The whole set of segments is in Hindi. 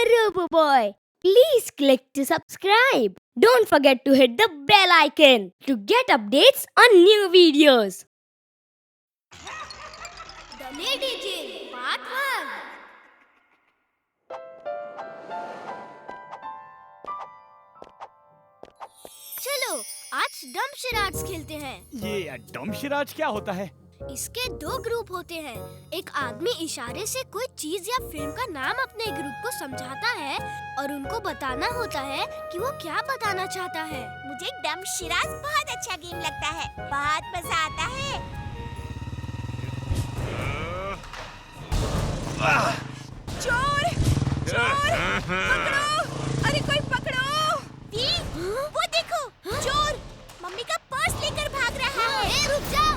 Roboboy. Please click to subscribe. Don't forget to hit the bell icon to get updates on new videos. The Lady Jinn Part 1. चलो आज डम शराड्स खेलते हैं। ये डम शराड्स क्या होता है? इसके दो ग्रुप होते हैं। एक आदमी इशारे से कोई चीज या फिल्म का नाम अपने ग्रुप को समझाता है और उनको बताना होता है कि वो क्या बताना चाहता है। मुझे डम शराड्स बहुत अच्छा गेम लगता है, बहुत मजा आता है। चोर! चोर! पकड़ो! अरे कोई पकड़ो! वी, वो देखो, चोर! मम्मी का पर्स लेकर भाग रहा है। ए, रुक जाओ!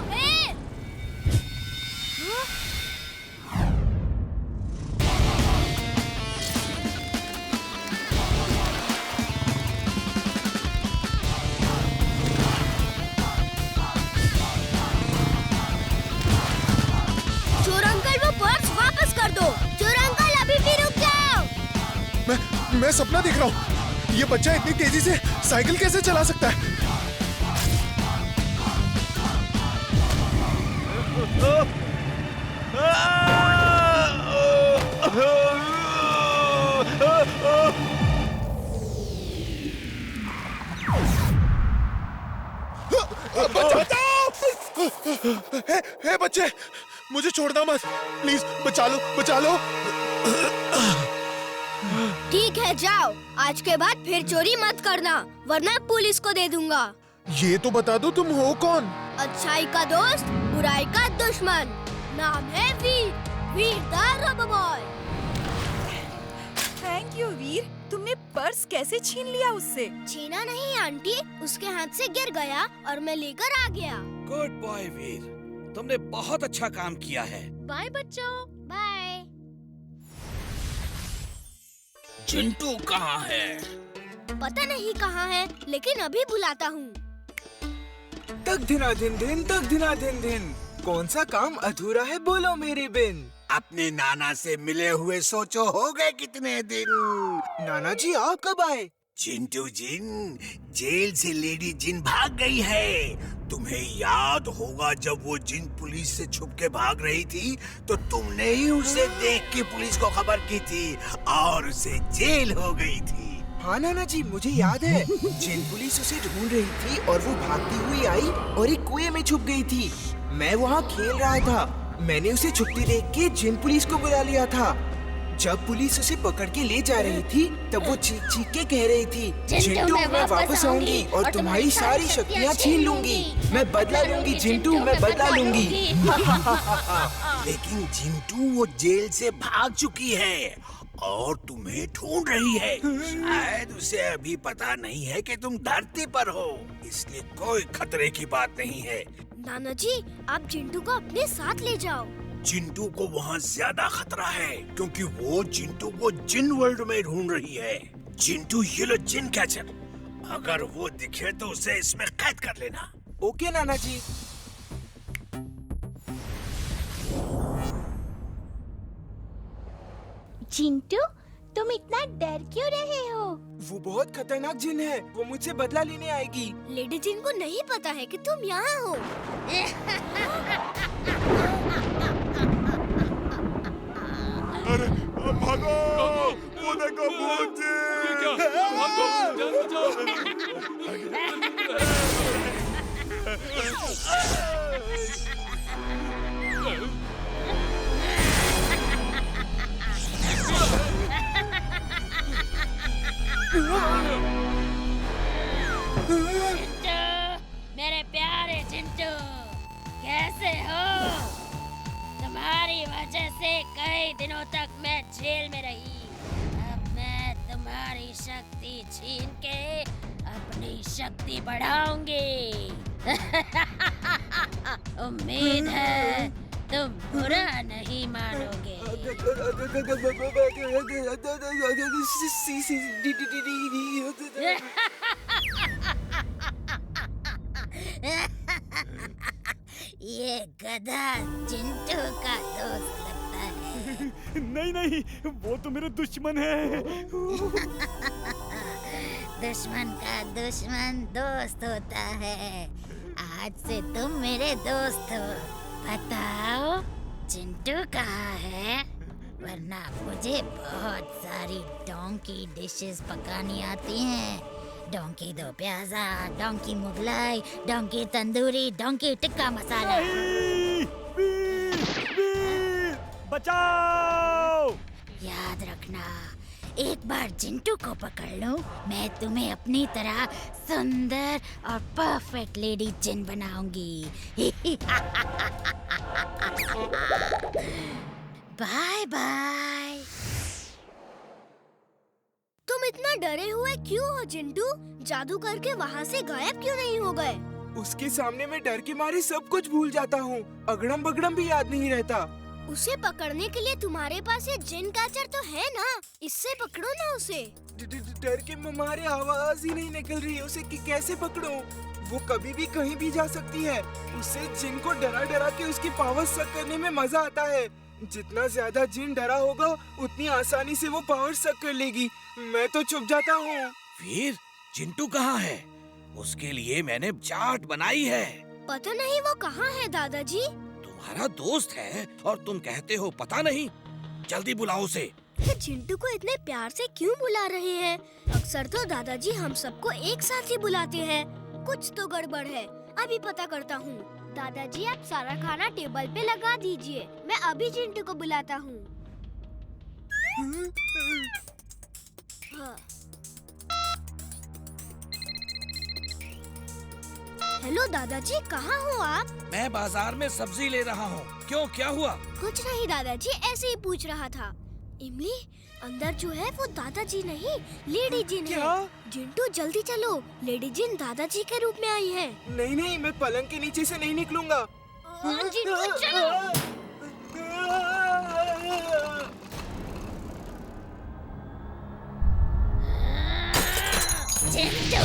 चोर अंकल वो पर्स वापस कर दो। चोर अंकल अभी भी रुक जाओ। मैं सपना देख रहा हूँ। ये बच्चा इतनी तेजी से साइकिल कैसे चला सकता है? हे बच्चे, मुझे छोड़ना मत, प्लीज बचा लो, बचा लो। ठीक है जाओ, आज के बाद फिर चोरी मत करना वरना पुलिस को दे दूंगा। ये तो बता दो तुम हो कौन? अच्छाई का दोस्त, बुराई का दुश्मन। नाम है वीर, वीर द रोबोबॉय। थैंक यू वीर, तुमने पर्स कैसे छीन लिया उससे? छीना नहीं आंटी, उसके हाथ से गिर गया और मैं लेकर आ गया। गुड बॉय वीर, तुमने बहुत अच्छा काम किया है। बाय बच्चों, बाय। चिंटू कहाँ है? पता नहीं कहाँ है, लेकिन अभी बुलाता हूँ। तक धिना दिन दिन, तक धिना दिन दिन। कौन सा काम अधूरा है बोलो मेरी बिन। अपने नाना से मिले हुए सोचो हो गए कितने दिन। नाना जी आप कब आए? चिंटू जिन, जेल से लेडी जिन भाग गई है। तुम्हें याद होगा जब वो जिन पुलिस से छुप के भाग रही थी तो तुमने ही उसे देख के पुलिस को खबर की थी और उसे जेल हो गई थी। हाँ नाना जी मुझे याद है। जिन पुलिस उसे ढूंढ रही थी और वो भागती हुई आई और एक कुएं में छुप गई थी। मैं वहाँ खेल रहा था, मैंने उसे छुपती देख के जिन पुलिस को बुला लिया था। जब पुलिस उसे पकड़ के ले जा रही थी तब वो चीख चीख के कह रही थी, चिंटू मैं वापस आऊंगी और तुम्हारी सारी शक्तियाँ छीन लूंगी। मैं बदला लूंगी चिंटू, मैं बदला लूंगी। लेकिन चिंटू वो जेल से भाग चुकी है और तुम्हें ढूंढ रही है। शायद उसे अभी पता नहीं है कि तुम धरती पर हो, इसलिए कोई खतरे की बात नहीं है। नाना जी, आप चिंटू को अपने साथ ले जाओ। चिंटू को वहाँ ज्यादा खतरा है क्योंकि वो चिंटू को जिन वर्ल्ड में ढूंढ रही है। चिंटू ये लो जिन कैचर, अगर वो दिखे तो उसे इसमें कैद कर लेना। ओके नाना जी। चिंटू, तुम इतना डर क्यों रहे हो? वो बहुत खतरनाक जिन है, वो मुझसे बदला लेने आएगी। लेडी जिन को नहीं पता है कि तुम यहाँ हो। अरे भागो, वो देखो भूत चिंटू, मेरे प्यारे चिंटू, कैसे हो? तुम्हारी वजह से कई दिनों तक मैं जेल में रही। अब मैं तुम्हारी शक्ति छीन के अपनी शक्ति बढ़ाऊंगी। उम्मीद है तुम बुरा नहीं मानोगे। ये गधा चिंटू का दोस्त लगता है। नहीं नहीं, वो तो मेरे दुश्मन है। दुश्मन का दुश्मन दोस्त होता है। आज से तुम मेरे दोस्त हो। बताओ चिंटू कहाँ है? वरना मुझे बहुत सारी डोंकी डिशेस पकानी आती हैं। Donkey do pyaza, donkey Mughlai, donkey tandoori, donkey tikka masala. Veer, Veer, बचाओ! याद रखना, एक बार चिंटू को पकड़ लूं, मैं तुम्हें अपनी तरह सुंदर और परफेक्ट लेडी जिन बनाऊंगी। Bye bye. तुम इतना डरे हुए क्यों हो चिंटू? जादू करके वहाँ से गायब क्यों नहीं हो गए? उसके सामने मैं डर के मारे सब कुछ भूल जाता हूँ। अगड़म बगड़म भी याद नहीं रहता। उसे पकड़ने के लिए तुम्हारे पास ये जिन कैचर तो है ना, इससे पकड़ो ना उसे। डर के मारे आवाज ही नहीं निकल रही है। उसे कैसे पकड़ूं? वो कभी भी कहीं भी जा सकती है। उसे जिन को डरा डरा के उसकी पावर सक करने में मजा आता है। जितना ज्यादा जिन डरा होगा उतनी आसानी से वो पावर सक कर लेगी। मैं तो छुप जाता हूँ। वीर, चिंटू कहाँ है? उसके लिए मैंने चाट बनाई है। पता नहीं वो कहाँ है दादाजी। तुम्हारा दोस्त है और तुम कहते हो पता नहीं। जल्दी बुलाओ उसे। ये चिंटू को इतने प्यार से क्यों बुला रहे हैं? अक्सर तो दादाजी हम सबको एक साथ ही बुलाते हैं। कुछ तो गड़बड़ है, अभी पता करता हूँ। दादाजी आप सारा खाना टेबल पे लगा दीजिए, मैं अभी चिंटू को बुलाता हूँ। हाँ। हेलो दादाजी, कहाँ हो आप? मैं बाजार में सब्जी ले रहा हूँ। क्यों, क्या हुआ? कुछ नहीं दादाजी, ऐसे ही पूछ रहा था। इमली, अंदर जो है वो दादाजी नहीं, लेडी जिन है। जिंटू जल्दी चलो, लेडी जिन दादाजी के रूप में आई है। नहीं नहीं, मैं पलंग के नीचे से नहीं निकलूंगा। जिंटू चलो। चिंटू!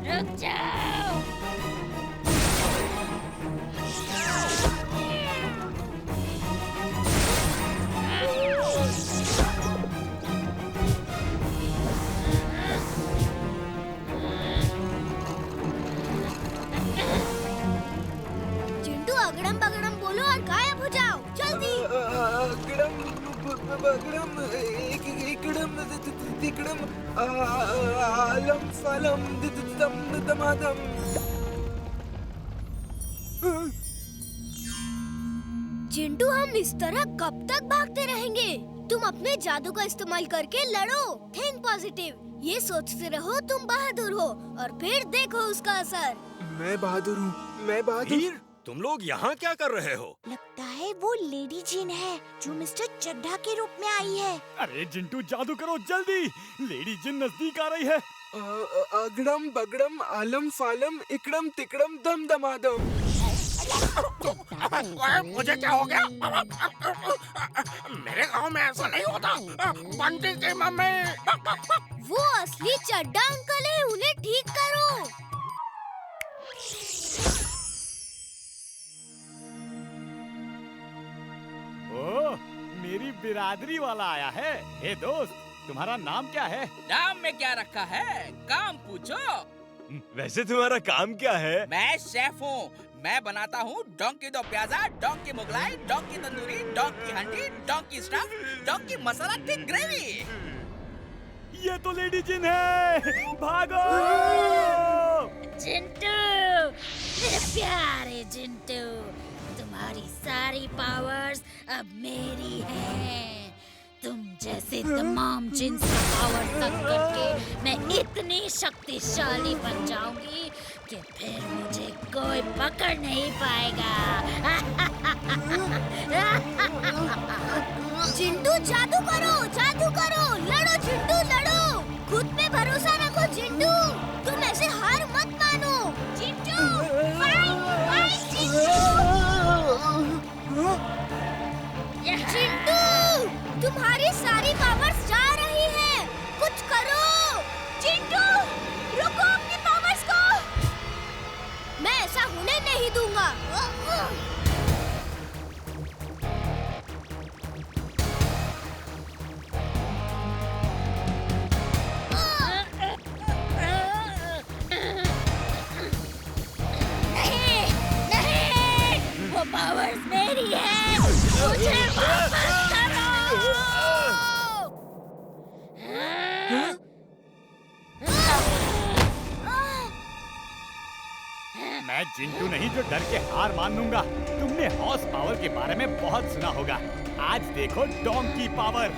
रुक जाओ! जिंटू अगड़म बगड़म बोलो और गायब हो जाओ, जल्दी। अगड़म बगड़म इकड़म तिकड़म आलम फलम दम दमादम। जिंटू हम इस तरह कब तक भागते रहेंगे? तुम अपने जादू का इस्तेमाल करके लड़ो। थिंक पॉजिटिव, ये सोचते रहो तुम बहादुर हो और फिर देखो उसका असर। मैं बहादुर हूँ, मैं बहादुर। वीर, तुम लोग यहाँ क्या कर रहे हो? लगता है वो लेडी जिन है जो मिस्टर चड्ढा के रूप में आई है। अरे जिंटू, जादू करो जल्दी, लेडी जिन नजदीक आ रही है। अगड़म बगड़म आलम फालम इकड़म तिकड़म दम दमादम। मुझे क्या हो गया? मेरे गांव में ऐसा नहीं होता। पंडित जी, मम्मी। वो असली चड्ढा अंकल है, उन्हें ठीक करो। ओह, मेरी बिरादरी वाला आया है। हे दोस्त, तुम्हारा नाम क्या है? नाम में क्या रखा है, काम पूछो। वैसे तुम्हारा काम क्या है? मैं शेफ हूँ। मैं बनाता हूँ donkey do pyaza, donkey Mughlai, donkey tandoori, donkey handi, donkey stuff, donkey masala thick gravy. ये तो लेडी जिन है, भागो! चिंटू, मेरे प्यारे चिंटू, तुम्हारी सारी पावर्स अब मेरी हैं। तुम जैसे तमाम जिन्स का पावर तक करके मैं इतनी शक्तिशाली बन जाऊंगी कि फिर मुझे कोई पकड़ नहीं पाएगा। चिंटू जादू करो, लड़ो चिंटू लड़ो। खुद पे भरोसा रखो चिंटू, तुम ऐसे हार मत मानो। चिंटू फाइट चिंटू, तुम्हारी सारी पावर्स जा रही हैं। कुछ करो चिंटू, रुको मैं चिंटू नहीं जो डर के हार मान लूंगा। तुमने हॉर्स पावर के बारे में बहुत सुना होगा। आज देखो डोंकी पावर।